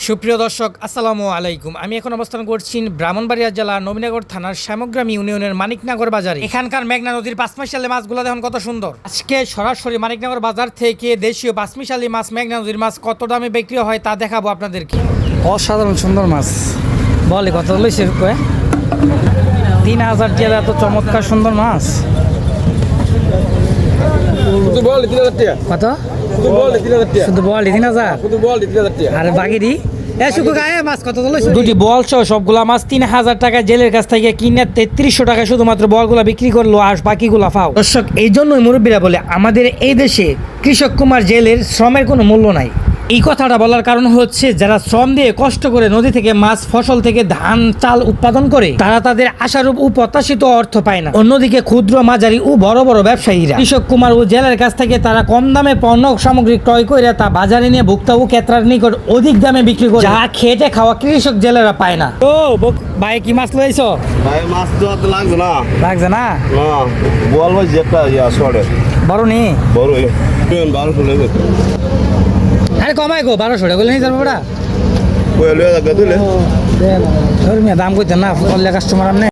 সুপ্রিয় দর্শক আসসালামু আলাইকুম। আমি এখন অবস্থান করছি ব্রাহ্মণবাড়িয়া জেলার নবীনগর থানার শ্যামগ্রাম ইউনিয়নের মানিকনগর বাজারে। এখানকার মেঘনা নদীর পাঁচমিশালি মাছগুলো দেখুন কত সুন্দর। আজকে সরাসরি মানিকনগর বাজার থেকে দেশীয় পাঁচমিশালি মাছ, মেঘনা নদীর মাছ কত দামে বিক্রি হয় তা দেখাবো আপনাদেরকে। অসাধারণ সুন্দর মাছ। বলে কত লইছে? 3000 টাকা। এত চমৎকার সুন্দর মাছ। কত? শুধু বল 3000। আর বাকিরি দুটি বল সহ সবগুলা মাছ 3000 টাকা জেলের কাছ থেকে কিনে 3300 টাকা শুধুমাত্র বলগুলা বিক্রি করলো, আর বাকিগুলা ফাও। দর্শক, এই জন্যই মুরব্বীরা বলে আমাদের এই দেশে কৃষক কুমার জেলের শ্রমের কোনো মূল্য নাই। এই কথাটা বলার কারণ হচ্ছে, যারা শ্রম দিয়ে কষ্ট করে নদী থেকে মাছ, ফসল থেকে ধান চাল উৎপাদন করে, তারা তাদের আশারূপ ও প্রত্যাশিত অর্থ পায় না। অন্যদিকে ক্ষুদ্র, মাঝারি ও বড় বড় ব্যবসায়ীরা কৃষক কুমার ও জেলের কাছ থেকে তারা কম দামে পণ্য সামগ্রী ক্রয় করে তা বাজারে নিয়ে ভোক্তা ও ক্রেতার নিকট অধিক দামে বিক্রি করে, যা খেটে খাওয়া কৃষক জেলেরা পায় না। ও ভাই, কি মাছ লইছো? ভাই মাছ তো লাগবে না। লাগছে না? বল ভাই যেটা সরে বড় নি বড় 1200 লেগে আরে কমাই গো 1200 টাকা নিয়ে যাবো ওটা। কই লয়ে যাবে দিলে দাম কইতে না, কাস্টমার আপনি